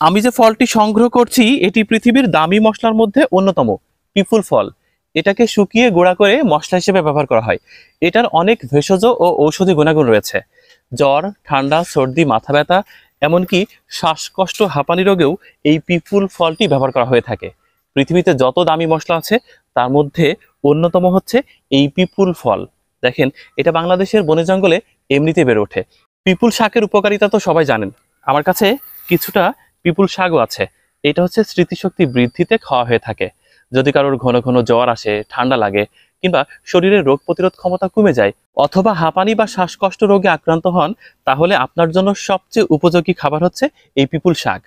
আমি যে ফলটি সংগ্রহ করছি এটি পৃথিবীর দামি মশলার মধ্যে অন্যতম, পিপুল ফল। এটাকে শুকিয়ে গুঁড়া করে মশলা হিসেবে ব্যবহার করা হয়। এটার অনেক ভেষজ ও ঔষধি গুণাগুণ রয়েছে। জ্বর, ঠান্ডা, সর্দি, মাথা ব্যথা, এমনকি শ্বাসকষ্ট, হাঁপানি রোগেও এই পিপুল ফলটি ব্যবহার করা হয়ে থাকে। পৃথিবীতে যত দামি মশলা আছে তার মধ্যে অন্যতম হচ্ছে এই পিপুল ফল। দেখেন, এটা বাংলাদেশের বনে জঙ্গলে এমনিতে বেড়ে ওঠে। পিপুল শাকের উপকারিতা তো সবাই জানেন। আমার কাছে কিছুটা পিপুল শাকও আছে। এটা হচ্ছে স্মৃতিশক্তি বৃদ্ধিতে খাওয়া হয়ে থাকে। যদি কারোর ঘন ঘন জ্বর আসে, ঠান্ডা লাগে, কিংবা শরীরের রোগ প্রতিরোধ ক্ষমতা কমে যায়, অথবা হাঁপানি বা শ্বাসকষ্ট রোগে আক্রান্ত হন, তাহলে আপনার জন্য সবচেয়ে উপযোগী খাবার হচ্ছে এই পিপুল শাক।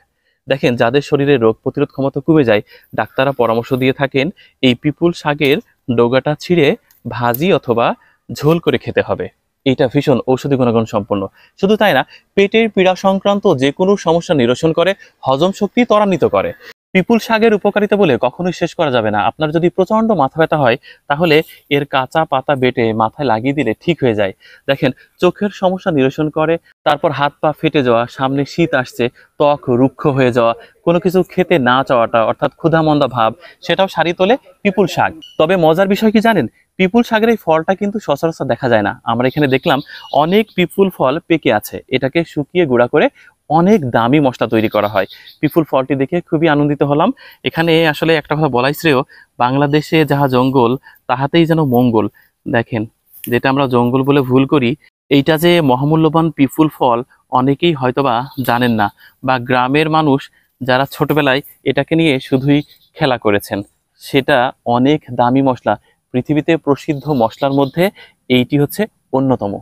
দেখেন, যাদের শরীরে রোগ প্রতিরোধ ক্ষমতা কমে যায়, ডাক্তাররা পরামর্শ দিয়ে থাকেন এই পিপুল শাকের ডগাটা ছিঁড়ে ভাজি অথবা ঝোল করে খেতে হবে। এটা ভীষণ ঔষধি গুণাগুণ সম্পন্ন। শুধু তাই না, পেটের পীড়া সংক্রান্ত যে কোনো সমস্যা নিরসন করে, হজম শক্তি ত্বরান্বিত করে। পিপুল শাকের উপকারিতা বলে কখনোই শেষ করা যাবে না। আপনার যদি প্রচন্ড মাথা ব্যথা হয়, তাহলে এর কাঁচা পাতা বেটে মাথায় লাগিয়ে দিলে ঠিক হয়ে যায়। দেখেন, চোখের সমস্যা নিরসন করে। তারপর হাত পা ফেটে যাওয়া, সামনে শীত আসছে, ত্বক রুক্ষ হয়ে যাওয়া, কোনো কিছু খেতে না চাওয়াটা অর্থাৎ ক্ষুধামন্দা ভাব, সেটাও সারিয়ে তোলে পিপুল শাক। তবে মজার বিষয় কি জানেন, পিপুল শাকের এই ফলটা কিন্তু সচরাচর দেখা যায় না। আমরা এখানে দেখলাম অনেক পিপুল ফল পেকে আছে। এটাকে শুকিয়ে গুঁড়া করে অনেক দামি মশলা তৈরি করা হয়। পিপুল ফলটি দেখে খুবই আনন্দিত হলাম। এখানে আসলে একটা কথা বলাই শ্রেয়, বাংলাদেশে যাহা জঙ্গল তাহাতেই যেন মঙ্গল। দেখেন, যেটা আমরা জঙ্গল বলে ভুল করি, এইটা যে মহামূল্যবান পিপুল ফল অনেকেই হয়তোবা জানেন না, বা গ্রামের মানুষ যারা ছোটবেলায় এটাকে নিয়ে শুধুই খেলা করেছেন। সেটা অনেক দামি মশলা, পৃথিবীতে প্রসিদ্ধ মশলার মধ্যে এইটি হচ্ছে অন্যতম।